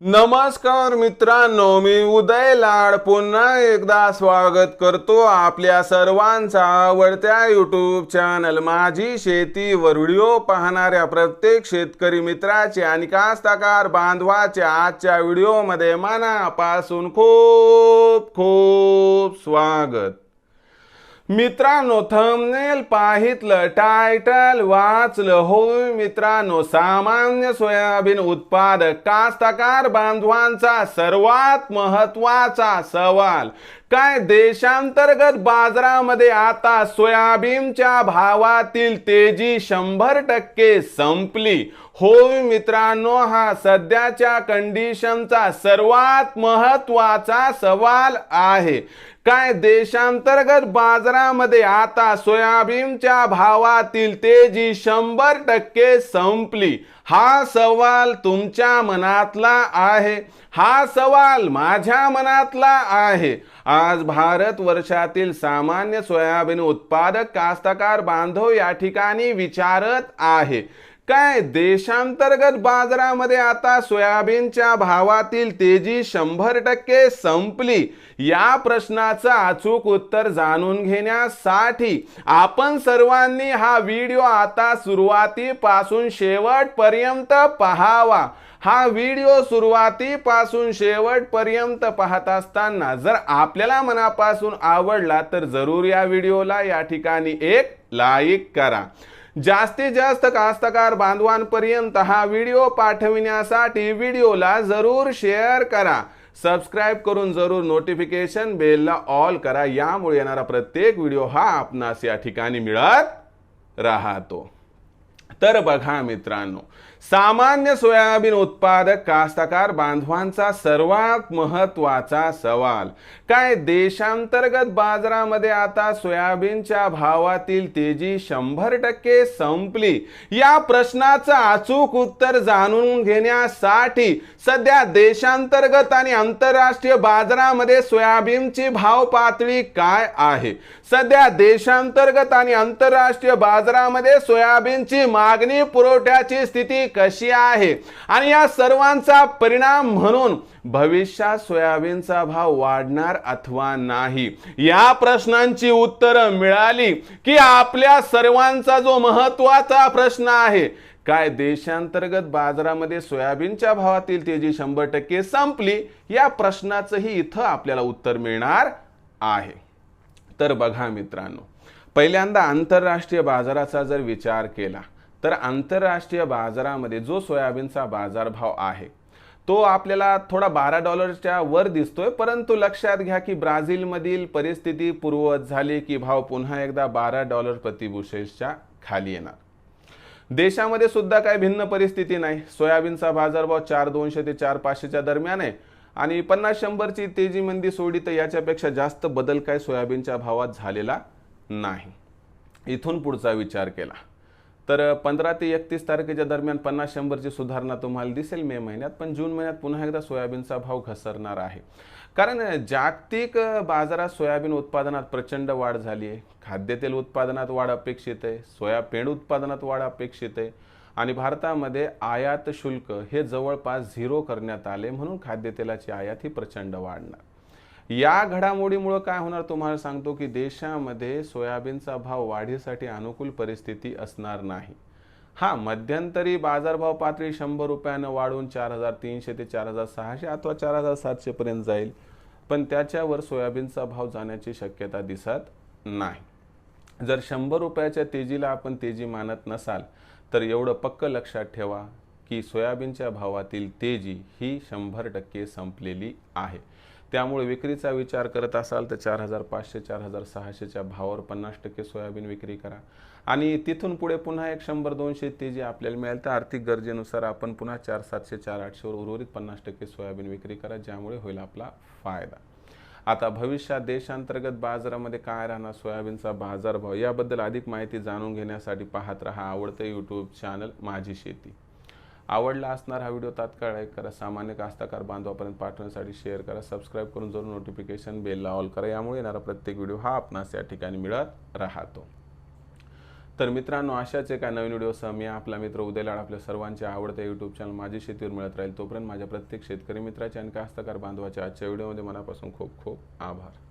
नमस्कार मित्रांनो, मी उदय लाड पुन्हा एकदा स्वागत करतो आपल्या सर्वांचा आवडत्या यूट्यूब चॅनल माझी शेतीवर व्हिडिओ पाहणाऱ्या प्रत्येक शेतकरी मित्राचे आणि कास्तकार बांधवाचे आजच्या व्हिडिओमध्ये मनापासून खूप खूप स्वागत। मित्रांनो, थंबनेल पाहितलं, टायटल वाचलं, होय मित्रांनो, सामान्य सोयाबीन उत्पादक कास्तकार बांधवांचा सर्वात महत्त्वाचा सवाल काय देशांतर्गत बाजारामध्ये आता सोयाबीनच्या भावातील तेजी 100% संपली। होय मित्रांनो, हा सध्याच्या कंडिशनचा सर्वात महत्त्वाचा सवाल आहे। काय देशांतर्गत बाजारामध्ये आता सोयाबीनच्या भावातील तेजी 100% संपली? हा सवाल तुमच्या मनातला आहे, हा सवाल माझ्या मनातला आहे। आज भारत वर्षातील सामान्य सोयाबीन उत्पादक कास्तकार बांधव या ठिकाणी विचारत आहे, काय देशांतर्गत बाजारामध्ये आता सोयाबीनच्या भावातील तेजी 100% संपली? या प्रश्नाचं अचूक उत्तर जाणून घेण्यासाठी आपण सर्वांनी हा व्हिडिओ आता सुरुवातीपासून शेवटपर्यंत पाहावा। हा व्हिडिओ सुरुवातीपासून शेवटपर्यंत पाहत असताना जर आपल्याला मनापासून आवडला तर जरूर या व्हिडिओला या ठिकाणी एक लाईक करा। जास्तीत जास्त कास्तकार बांधवांपर्यंत हा व्हिडिओ पाठविण्यासाठी व्हिडिओला जरूर शेअर करा। सबस्क्राइब करून जरूर नोटिफिकेशन बेलला ऑल करा, यामुळे येणारा प्रत्येक व्हिडिओ हा आपणास या ठिकाणी मिळत राहतो। तर बघा मित्रांनो, सामान्य सोयाबीन उत्पादक कास्तकार बांधवांचा सर्वात महत्त्वाचा सवाल काय देशांतर्गत बाजारामध्ये आता सोयाबीनच्या भावातील तेजी 100% संपली? या प्रश्नाचं अचूक उत्तर जाणून घेण्यासाठी सध्या देशांतर्गत आणि आंतरराष्ट्रीय बाजारामध्ये सोयाबीनची भाव पातळी काय आहे? सध्या देशांतर्गत आणि आंतरराष्ट्रीय बाजारामध्ये सोयाबीनची मागणी पुरवठ्याची स्थिती कशी आहे आणि या सर्वांचा परिणाम म्हणून भविष्यात सोयाबीनचा भाव वाढणार अथवा नाही? या प्रश्नांची उत्तरं मिळाली की आपल्या सर्वांचा जो महत्त्वाचा प्रश्न आहे, काय देशांतर्गत बाजारामध्ये सोयाबीनच्या भावातील तेजी 100% संपली, या प्रश्नाचंही इथं आपल्याला उत्तर मिळणार आहे। तर बघा मित्रांनो, पहिल्यांदा आंतरराष्ट्रीय बाजाराचा जर विचार केला तर आंतरराष्ट्रीय बाजारामध्ये जो सोयाबीनचा बाजारभाव आहे तो आपल्याला थोडा $12च्या वर दिसतोय, परंतु लक्षात घ्या की ब्राझीलमधील परिस्थिती पूर्ववत झाली की भाव पुन्हा एकदा $12 प्रति बुशेलच्या खाली येणार। देशामध्ये सुद्धा काही भिन्न परिस्थिती नाही। सोयाबीनचा बाजारभाव 4,200 ते 4,500च्या दरम्यान आहे आणि 50-100ची तेजी मंदी सोडली तर याच्यापेक्षा जास्त बदल काय सोयाबीनच्या भावात झालेला नाही। इथून पुढचा विचार केला तर 15 ते 31 तारखेच्या दरम्यान 50-100ची सुधारणा तुम्हाला दिसेल मे महिन्यात, पण जून महिन्यात पुन्हा एकदा सोयाबीनचा भाव घसरणार आहे। कारण जागतिक बाजारात सोयाबीन उत्पादनात प्रचंड वाढ झाली आहे, खाद्यतेल उत्पादनात वाढ अपेक्षित आहे, सोया पेंड उत्पादनात वाढ अपेक्षित आहे आणि भारतामध्ये आयात शुल्क हे जवळपास 0 करण्यात आले, म्हणून खाद्यतेलाची आयात ही प्रचंड वाढणार। या घडामोडीमुळे काय होणार तुम्हाला सांगतो की देशामध्ये सोयाबीनचा भाव वाढीसाठी अनुकूल परिस्थिती असणार नाही। हा, मध्यंतरी बाजारभाव पातळी 100 रुपयानं वाढून 4,300 ते 4,600 अथवा 4,700 पर्यंत जाईल, पण त्याच्यावर सोयाबीनचा भाव जाण्याची शक्यता दिसत नाही। जर 100 रुपयाच्या तेजीला आपण तेजी मानत नसाल तर एवढं पक्क लक्षात ठेवा की सोयाबीनच्या भावातील तेजी ही 100% संपलेली आहे। त्यामुळे विक्रीचा विचार करत असाल तर 4,500-4,600च्या भावावर 50% सोयाबीन विक्री करा आणि तिथून पुढे पुन्हा एक 100-200 तेजी आपल्याला मिळेल तर आर्थिक गरजेनुसार आपण पुन्हा 4,700-4,800वर उर्वरित 50% सोयाबीन विक्री करा, ज्यामुळे होईल आपला फायदा। आता भविष्यात देशांतर्गत बाजारामध्ये काय राहणार सोयाबीनचा बाजारभाव, याबद्दल अधिक माहिती जाणून घेण्यासाठी पाहत रहा आवडतं यूट्यूब चॅनल माझी शेती। आवडला असणार हा व्हिडिओ तात्काळ लाईक करा, सामान्य कास्तकार बांधवापर्यंत पाठवण्यासाठी शेअर करा, सबस्क्राइब करून जरूर नोटिफिकेशन बेलला ऑल करा, यामुळे येणारा प्रत्येक व्हिडिओ हा आपणास या ठिकाणी मिळत राहतो। तर मित्रांनो, अशाच एका नवीन व्हिडिओसह मी आपला मित्र उदय लाड आपल्या सर्वांचे आवडते यूट्यूब चॅनल माझी शेतीवर मिळत राहील. तोपर्यंत माझ्या प्रत्येक शेतकरी मित्राचे आणि कास्तकार बांधवाच्या आजच्या व्हिडिओमध्ये मनापासून खूप खूप आभार.